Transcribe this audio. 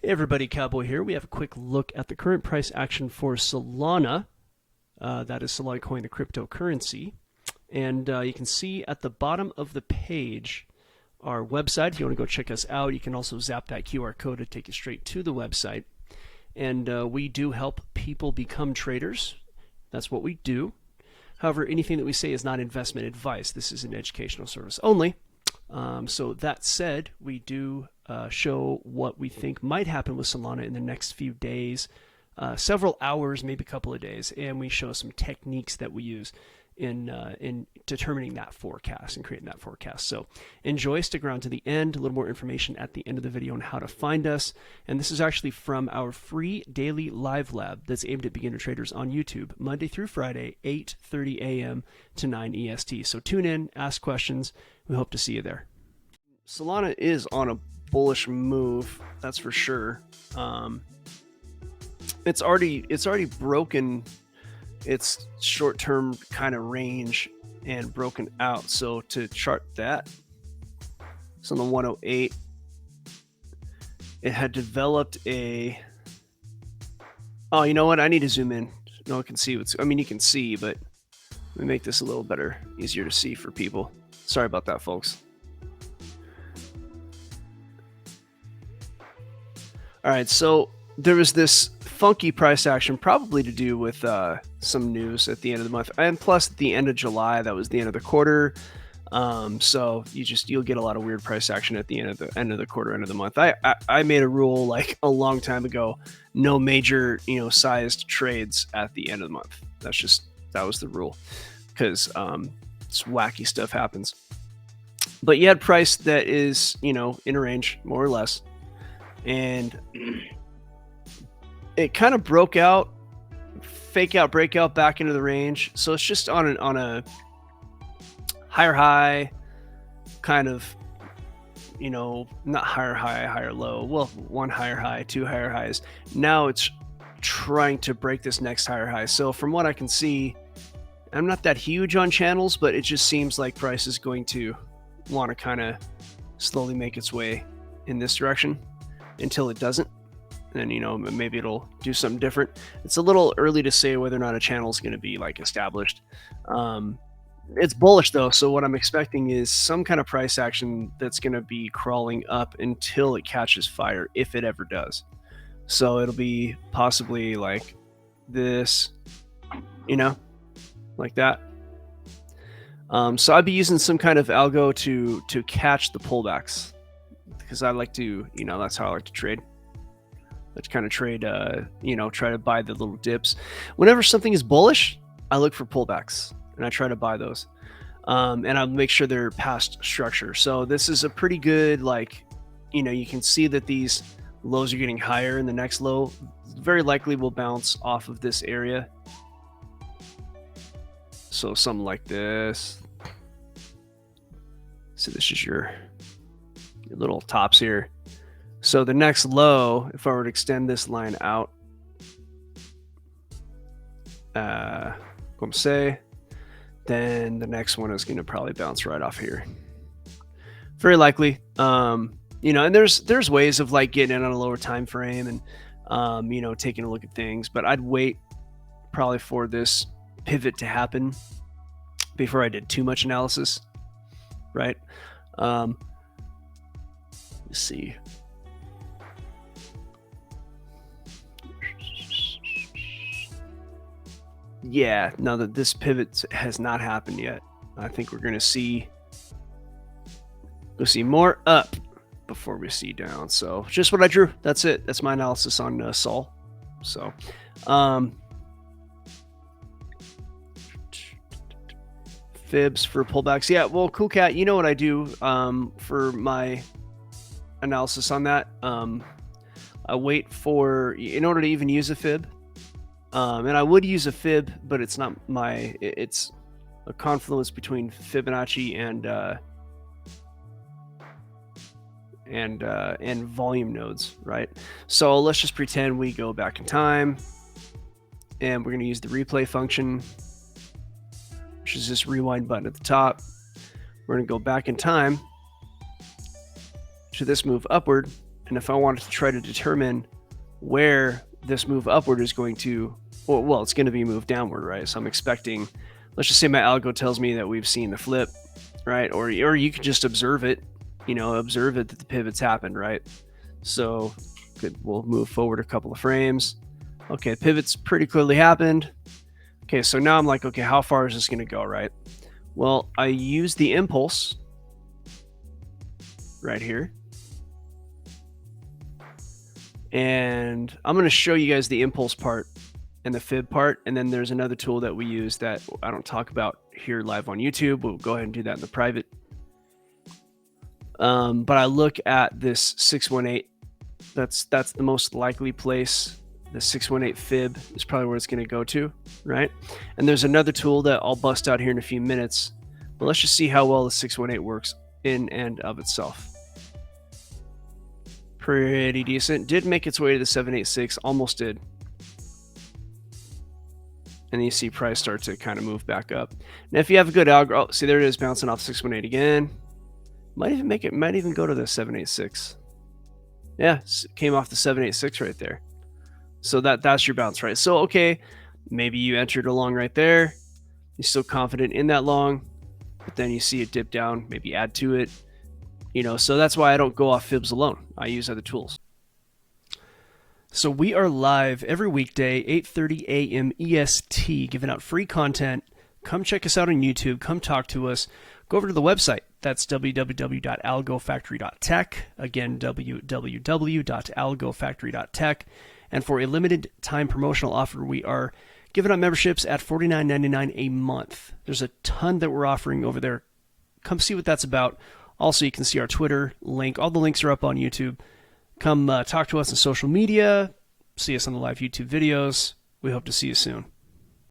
Hey everybody, Cowboy here. We have a quick look at the current price action for Solana. That is Solana Coin, the cryptocurrency. And you can see at the bottom of the page our website. If you want to go check us out, you can also zap that QR code to take you straight to the website. And we do help people become traders. That's what we do. However, anything that we say is not investment advice. This is an educational service only. So that said, we do show what we think might happen with Solana in the next few days, several hours, maybe a couple of days, and we show some techniques that we use in determining that forecast and creating that forecast. So enjoy, stick around to the end. A little more information at the end of the video on how to find us. And this is actually from our free daily live lab that's aimed at beginner traders on YouTube, Monday through Friday, 8:30 a.m. to 9 EST. So tune in, ask questions. We hope to see you there. Solana is on a bullish move, that's for sure. It's already broken its short-term kind of range and broken out. So to chart that, it's on the 108. It had developed a. Oh, you know what? I need to zoom in. No one can see what's. I mean, you can see, but let me make this a little better, easier to see for people. Sorry about that, folks. All right, so there was this funky price action, probably to do with some news at the end of the month, and plus at the end of July, that was the end of the quarter. So you'll get a lot of weird price action at the end of the quarter, end of the month. I made a rule like a long time ago: no major sized trades at the end of the month. That was the rule, because wacky stuff happens. But you had price that is in a range more or less, and it kind of broke out, fake out, breakout back into the range. So it's just on a higher high, kind of, not higher high, higher low. Well, one higher high, two higher highs. Now it's trying to break this next higher high. So from what I can see, I'm not that huge on channels, but it just seems like price is going to want to kind of slowly make its way in this direction until it doesn't. And then maybe it'll do something different. It's a little early to say whether or not a channel is going to be like established. It's bullish though, so what I'm expecting is some kind of price action that's going to be crawling up until it catches fire, if it ever does. So it'll be possibly like this, like that. So I'd be using some kind of algo to catch the pullbacks, because I like to, that's how I like to trade. Let's kind of trade, try to buy the little dips. Whenever something is bullish, I look for pullbacks and I try to buy those. And I'll make sure they're past structure. So this is a pretty good, you can see that these lows are getting higher, and the next low very likely will bounce off of this area. So something like this. So this is your little tops here. So the next low, if I were to extend this line out, comme say, then the next one is going to probably bounce right off here. Very likely. And there's ways of getting in on a lower time frame and taking a look at things, but I'd wait probably for this pivot to happen before I did too much analysis, right? Let's see. Yeah, now that this pivot has not happened yet, I think we're going to see more up before we see down. So just what I drew. That's it. That's my analysis on Sol. So fibs for pullbacks. Yeah, well, Cool Cat, you know what I do for my analysis on that. I wait for, in order to even use a fib, and I would use a fib, but it's not it's a confluence between Fibonacci and volume nodes, right? So let's just pretend we go back in time, and we're going to use the replay function, which is this rewind button at the top. We're going to go back in time to this move upward, And if I wanted to try to determine where this move upward is going to, well, it's going to be moved downward, right? So I'm expecting, let's just say my algo tells me that we've seen the flip, right? Or you can just observe it, observe it that the pivot's happened, right? So we'll move forward a couple of frames. Okay, pivot's pretty clearly happened. Okay, so now I'm like, okay, how far is this going to go, right? Well, I use the impulse right here. And I'm going to show you guys the impulse part and the fib part. And then there's another tool that we use that I don't talk about here live on YouTube. We'll go ahead and do that in the private. But I look at this 618. That's the most likely place. The 618 fib is probably where it's going to go to, right? And there's another tool that I'll bust out here in a few minutes. But let's just see how well the 618 works in and of itself. Pretty decent. Did make its way to the 786, almost did. And you see price start to kind of move back up. Now, if you have a good algo, oh, see there it is bouncing off 618 again. Might even go to the 786. Yeah, came off the 786 right there. So that's your bounce, right? So, okay, maybe you entered a long right there. You're still confident in that long, but then you see it dip down, maybe add to it. So that's why I don't go off fibs alone. I use other tools. So we are live every weekday, 8:30 AM EST, giving out free content. Come check us out on YouTube. Come talk to us. Go over to the website. That's www.algofactory.tech. Again, www.algofactory.tech. And for a limited time promotional offer, we are giving out memberships at $49.99 a month. There's a ton that we're offering over there. Come see what that's about. Also, you can see our Twitter link. All the links are up on YouTube. Come talk to us on social media. See us on the live YouTube videos. We hope to see you soon.